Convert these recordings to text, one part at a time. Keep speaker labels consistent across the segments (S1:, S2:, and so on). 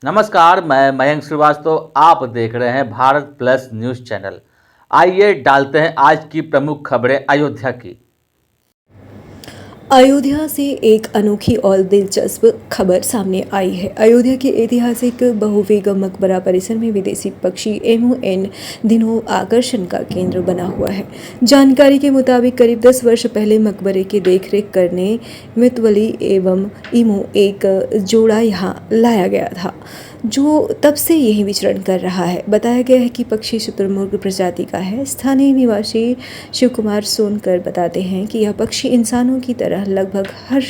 S1: नमस्कार, मैं मयंक श्रीवास्तव। आप देख रहे हैं भारत प्लस न्यूज़ चैनल। आइए डालते हैं आज की प्रमुख खबरें अयोध्या की।
S2: अयोध्या से एक अनोखी और दिलचस्प खबर सामने आई है। अयोध्या के ऐतिहासिक बहुवेग मकबरा परिसर में विदेशी पक्षी एमू इन दिनों आकर्षण का केंद्र बना हुआ है। जानकारी के मुताबिक करीब 10 वर्ष पहले मकबरे की देखरेख करने मितवली एवं ईमू एक जोड़ा यहाँ लाया गया था, जो तब से यही विचरण कर रहा है। बताया गया है कि पक्षी शुतुरमुर्ग प्रजाति का है। स्थानीय निवासी शिव कुमार सोनकर बताते हैं कि यह पक्षी इंसानों की तरह लगभग हर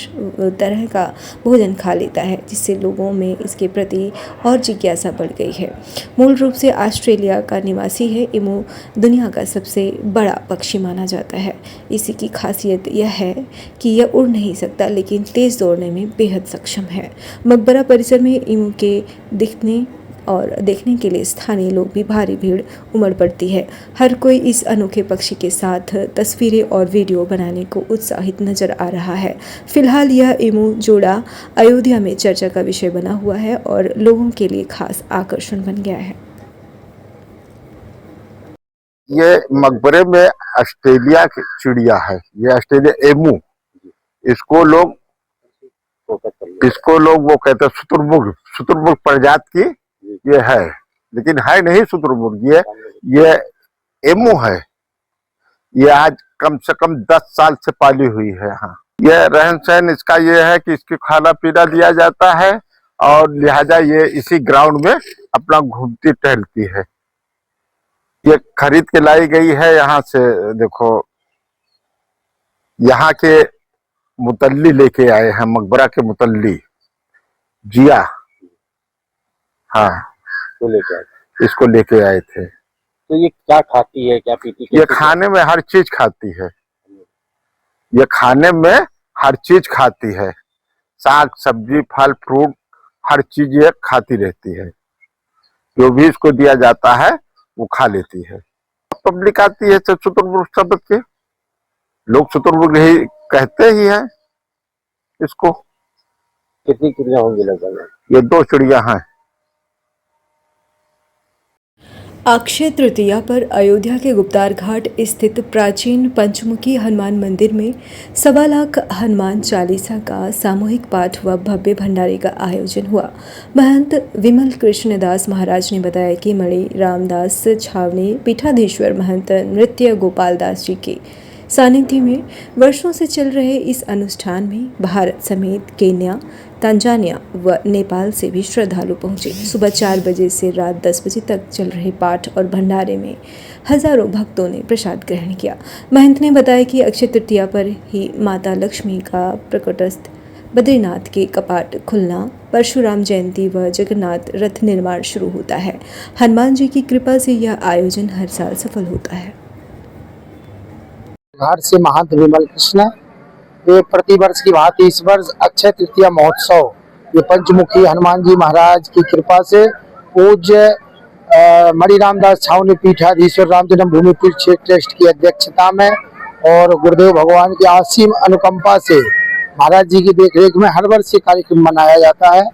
S2: तरह का भोजन खा लेता है, जिससे लोगों में इसके प्रति और जिज्ञासा बढ़ गई है। मूल रूप से ऑस्ट्रेलिया का निवासी है। इमू दुनिया का सबसे बड़ा पक्षी माना जाता है। इसी की खासियत यह है कि यह उड़ नहीं सकता, लेकिन तेज़ दौड़ने में बेहद सक्षम है। मकबरा परिसर में इमू के दिखने और देखने के लिए स्थानीय लोग भी भारी भीड़ उमड़ पड़ती है। हर कोई इस अनोखे पक्षी के साथ तस्वीरें और वीडियो बनाने को उत्साहित नजर आ रहा है। फिलहाल यह एमू जोड़ा अयोध्या में चर्चा का विषय बना हुआ है और लोगों के लिए खास आकर्षण बन गया है।
S3: ये मकबरे में ऑस्ट्रेलिया की चिड़िया है। ये ऑस्ट्रेलिया एमू, इसको लोग वो कहते हैं शुतुरमुर्ग प्रजाति की ये है, लेकिन है नहीं शुतुरमुर्ग। ये एमू है। ये आज कम से कम 10 साल से पाली हुई है। हाँ, ये रहन सहन इसका ये है कि इसकी खाना पीना दिया जाता है और लिहाजा ये इसी ग्राउंड में अपना घूमती टहलती है। ये खरीद के लाई गई है यहाँ से। देखो, यहाँ के मुतल्ली लेके आए हैं, मकबरा के मुतल्ली जिया। हाँ, इसको लेके आए थे।
S4: तो ये क्या खाती है, क्या पीती है?
S3: ये खाने में हर चीज खाती है। ये खाने में हर चीज खाती है। साग सब्जी फल फ्रूट हर चीज ये खाती रहती है। जो भी इसको दिया जाता है वो खा लेती है। पब्लिक आती है शुतुरमुर्ग शब्द के, लोग शुतुरमुर्ग ही कहते ही हैं इसको।
S4: कितनी चिड़िया होंगी लगभग?
S3: ये 2 चिड़िया हैं।
S2: अक्षय तृतीया पर अयोध्या के गुप्तार घाट स्थित प्राचीन पंचमुखी हनुमान मंदिर में 1.25 लाख हनुमान चालीसा का सामूहिक पाठ व भव्य भंडारे का आयोजन हुआ। महंत विमल कृष्ण दास महाराज ने बताया कि मणि रामदास छावनी पीठाधीश्वर महंत नृत्य गोपाल दास जी के सानिध्य में वर्षों से चल रहे इस अनुष्ठान में भारत समेत केन्या, तंजानिया व नेपाल से भी श्रद्धालु पहुंचे। सुबह 4 बजे से रात 10 बजे तक चल रहे पाठ और भंडारे में हजारों भक्तों ने प्रसाद ग्रहण किया। महंत ने बताया कि अक्षय तृतीया पर ही माता लक्ष्मी का प्रकटस्थ बद्रीनाथ के कपाट खुलना, परशुराम जयंती व जगन्नाथ रथ निर्माण शुरू होता है। हनुमान जी की कृपा से यह आयोजन हर साल सफल होता है।
S5: घाट से महंत विमल कृष्ण, ये प्रतिवर्ष की भांति इस वर्ष अक्षय तृतीया महोत्सव ये पंचमुखी हनुमान जी महाराज की कृपा से पूज्य मणि रामदास छावनी पीठाधीश्वर राम जन्मभूमि तीर्थ क्षेत्र ट्रस्ट की अध्यक्षता में और गुरुदेव भगवान की असीम अनुकंपा से महाराज जी की देखरेख में हर वर्ष ये कार्यक्रम मनाया जाता है।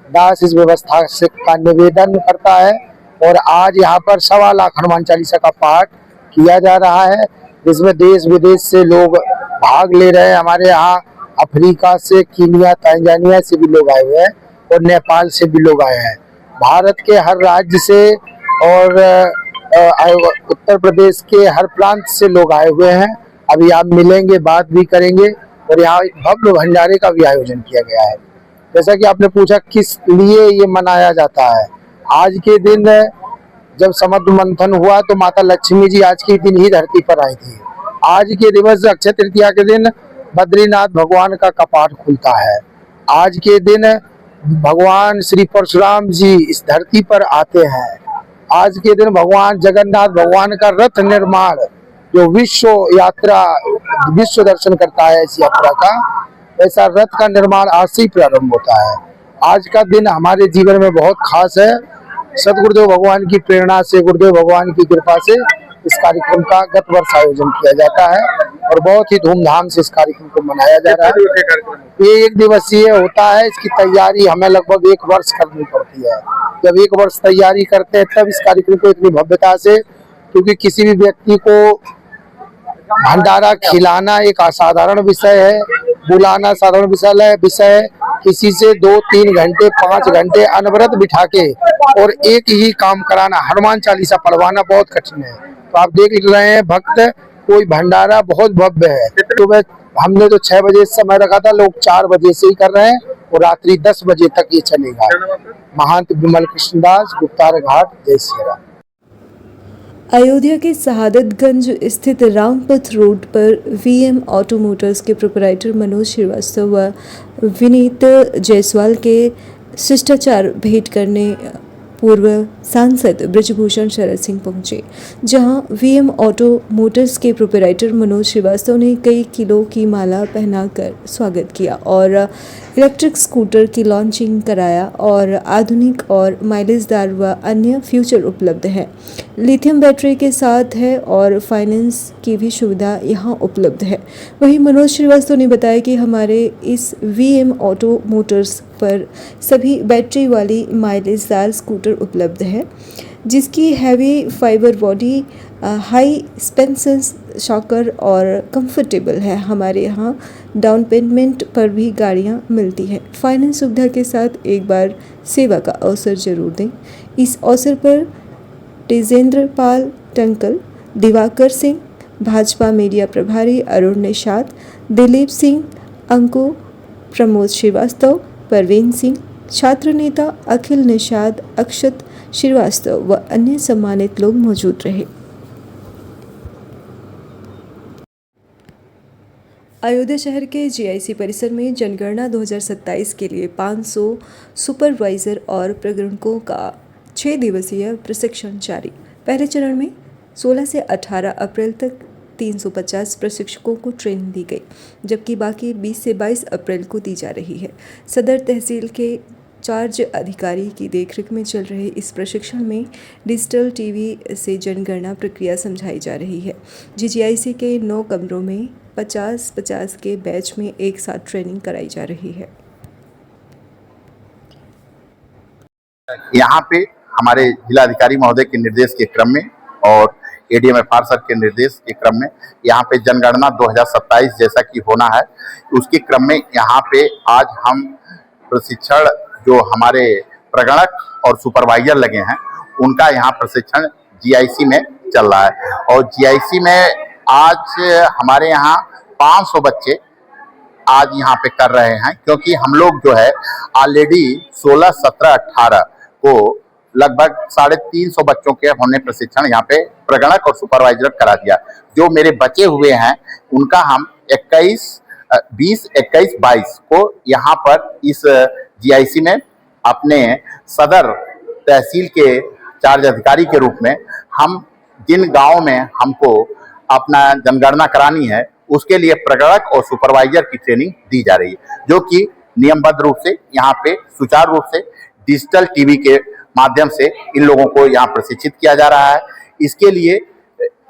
S5: दास इस व्यवस्था से का निवेदन करता है और आज यहाँ पर 1.25 लाख हनुमान चालीसा का पाठ किया जा रहा है, जिसमें देश विदेश से लोग भाग ले रहे हैं। हमारे यहाँ अफ्रीका से, कीनिया, तंजानिया से भी लोग आए हुए हैं और नेपाल से भी लोग आए हैं। भारत के हर राज्य से और उत्तर प्रदेश के हर प्रांत से लोग आए हुए हैं। अभी आप मिलेंगे, बात भी करेंगे और यहाँ एक भव्य भंडारे का भी आयोजन किया गया है। जैसा कि आपने पूछा किस लिए ये मनाया जाता है, आज के दिन जब समुद्र मंथन हुआ तो माता लक्ष्मी जी आज के दिन ही धरती पर आई थी। आज के दिवस अक्षय तृतीया के दिन बद्रीनाथ भगवान का कपाट खुलता है। आज के दिन भगवान श्री परशुराम जी इस धरती पर आते हैं। आज के दिन भगवान जगन्नाथ भगवान का रथ निर्माण, जो विश्व दर्शन करता है इस यात्रा का, ऐसा रथ का निर्माण आज से ही प्रारंभ होता है। आज का दिन हमारे जीवन में बहुत खास है। सदगुरुदेव भगवान की प्रेरणा से, गुरुदेव भगवान की कृपा से इस कार्यक्रम का गत वर्ष आयोजन किया जाता है और बहुत ही धूमधाम से इस कार्यक्रम को मनाया जा रहा है। ये 1 दिवसीय होता है। इसकी तैयारी हमें लगभग 1 वर्ष करनी पड़ती है। जब 1 वर्ष तैयारी करते हैं तब इस कार्यक्रम को इतनी भव्यता से, क्योंकि किसी भी व्यक्ति को भंडारा खिलाना एक असाधारण विषय है, बुलाना साधारण विषय है। किसी से 2-3 घंटे 5 घंटे अनवरत बिठा के और एक ही काम कराना, हनुमान चालीसा पढ़वाना बहुत कठिन है। तो आप देख रहे हैं भक्त, कोई भंडारा बहुत भव्य है। तो हमने तो 6 बजे समय रखा था, लोग 4 बजे से ही कर रहे हैं और रात्रि 10 बजे तक ये चलेगा। महंत विमल कृष्णदास, गुप्तार घाट, जय श्री राम।
S2: अयोध्या के शहादतगंज स्थित रामपथ रोड पर वीएम ऑटो मोटर्स के प्रोपराइटर मनोज श्रीवास्तव व विनीत जायसवाल के शिष्टाचार भेंट करने पूर्व सांसद ब्रजभूषण शरद सिंह पहुंचे, जहां वीएम ऑटो मोटर्स के प्रोपराइटर मनोज श्रीवास्तव ने कई किलो की माला पहनाकर स्वागत किया और इलेक्ट्रिक स्कूटर की लॉन्चिंग कराया और आधुनिक और माइलेजदार व अन्य फ्यूचर उपलब्ध है। लिथियम बैटरी के साथ है और फाइनेंस की भी सुविधा यहां उपलब्ध है। वहीं मनोज श्रीवास्तव ने बताया कि हमारे इस वीएम ऑटो मोटर्स पर सभी बैटरी वाली माइलेजदार स्कूटर उपलब्ध है, जिसकी heavy fibre body, high suspensions shocker और कंफर्टेबल है। हमारे यहाँ डाउन पेमेंट पर भी गाड़ियाँ मिलती हैं। फाइनेंस सुविधा के साथ एक बार सेवा का अवसर जरूर दें। इस अवसर पर तेजेंद्र पाल टंकल, दिवाकर सिंह, भाजपा मीडिया प्रभारी अरुण निषाद, दिलीप सिंह, अंकु, प्रमोद श्रीवास्तव, परवीन सिंह, छात्र नेता अखिल निषाद, अक्षत श्रीवास्तव व अन्य सम्मानित लोग मौजूद रहे। अयोध्या शहर के जीआईसी परिसर में जनगणना 2027 के लिए 500 सुपरवाइजर और प्रगणकों का 6 दिवसीय प्रशिक्षण जारी। पहले चरण में 16 से 18 अप्रैल तक 350 प्रशिक्षकों को ट्रेनिंग दी गई, जबकि बाकी 20 से 22 अप्रैल को दी जा रही है। सदर तहसील के चार्ज अधिकारी की देखरेख में चल रहे इस प्रशिक्षण में डिजिटल टीवी से जनगणना प्रक्रिया समझाई जा रही है। जीजीआईसी के 9 कमरों में 50-50 के बैच में एक साथ ट्रेनिंग कराई जा रही है।
S6: यहाँ पे हमारे जिलाधिकारी महोदय के निर्देश के क्रम में और एडीएमएफआर सर के निर्देश के क्रम में यहाँ पे जनगणना 2027 जैसा कि होना है, उसके क्रम में यहाँ पे आज हम प्रशिक्षण जो हमारे प्रगणक और सुपरवाइजर लगे हैं उनका यहाँ प्रशिक्षण जीआईसी में चल रहा है। और जीआईसी में आज हमारे यहाँ 500 बच्चे आज यहाँ पे कर रहे हैं, क्योंकि हम लोग जो है ऑलरेडी 16, 17, 18 को लगभग 350 बच्चों के हमने प्रशिक्षण यहाँ पे प्रगणक और सुपरवाइजर करा दिया। जो मेरे बचे हुए हैं उनका हम 20, 21, 22 को यहाँ पर इस जीआईसी में अपने सदर तहसील के चार्ज अधिकारी के रूप में हम जिन गाँव में हमको अपना जनगणना करानी है उसके लिए प्रगणक और सुपरवाइजर की ट्रेनिंग दी जा रही है, जो कि नियमबद्ध रूप से यहाँ पे सुचारू रूप से डिजिटल टीवी के माध्यम से इन लोगों को यहाँ प्रशिक्षित किया जा रहा है। इसके लिए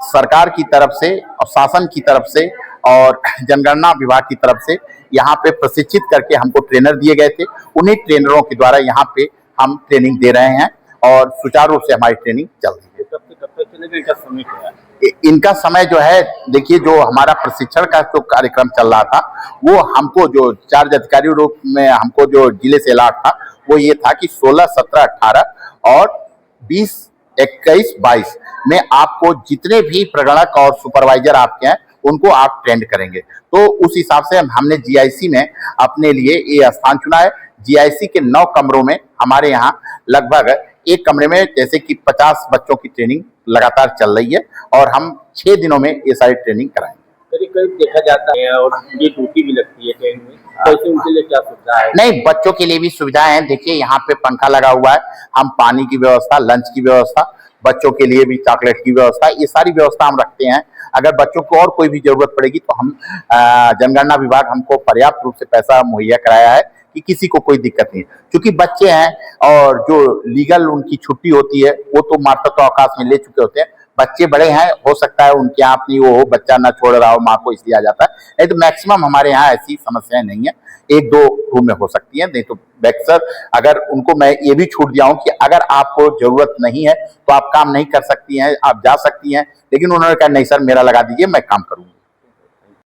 S6: सरकार की तरफ से और शासन की तरफ से और जनगणना विभाग की तरफ से यहाँ पे प्रशिक्षित करके हमको ट्रेनर दिए गए थे। उन्हीं ट्रेनरों के द्वारा यहाँ पे हम ट्रेनिंग दे रहे हैं और सुचारू रूप से हमारी ट्रेनिंग चल रही है। इनका समय जो है, देखिए, जो हमारा प्रशिक्षण का जो कार्यक्रम चल रहा था वो हमको जो चार्ज अधिकारी रूप में हमको जो जिले से अलॉट था वो ये था कि 16, 17, 18 और 20, 21, 22 में आपको जितने भी प्रगणक और सुपरवाइजर आपके हैं उनको आप ट्रेंड करेंगे। तो उस हिसाब से हमने जीआईसी में अपने लिए ये स्थान चुना है। जीआईसी के 9 कमरों में हमारे यहाँ लगभग एक कमरे में जैसे कि 50 बच्चों की ट्रेनिंग लगातार चल रही है और हम 6 दिनों में ये सारी ट्रेनिंग कराएंगे।
S4: करीब करीब देखा जाता है और ये ड्यूटी भी लगती है ट्रेन में, तो इससे उनके लिए क्या सुविधा है?
S6: नहीं, बच्चों के लिए भी सुविधाएं हैं। देखिए, यहाँ पे पंखा लगा हुआ है, हम पानी की व्यवस्था, लंच की व्यवस्था, बच्चों के लिए भी चॉकलेट की व्यवस्था, ये सारी व्यवस्था हम रखते हैं। अगर बच्चों को और कोई भी जरूरत पड़ेगी तो हम जनगणना विभाग हमको पर्याप्त रूप से पैसा मुहैया कराया है कि किसी को कोई दिक्कत नहीं है। क्योंकि बच्चे हैं और जो लीगल उनकी छुट्टी होती है वो तो मार्तत्व अवकाश में ले चुके होते हैं। बच्चे बड़े हैं, हो सकता है उनके यहाँ अपनी वो हो, बच्चा ना छोड़ रहा हो माँ को इसलिए आ जाता है, नहीं तो मैक्सिमम हमारे यहाँ ऐसी समस्याएं नहीं है। 1-2 रूम में हो सकती है, नहीं तो अक्सर अगर उनको मैं ये भी छूट दिया हूँ कि अगर आपको जरूरत नहीं है तो आप काम नहीं कर सकती हैं, आप जा सकती हैं, लेकिन उन्होंने कहा नहीं सर मेरा लगा दीजिए मैं काम करूंगी।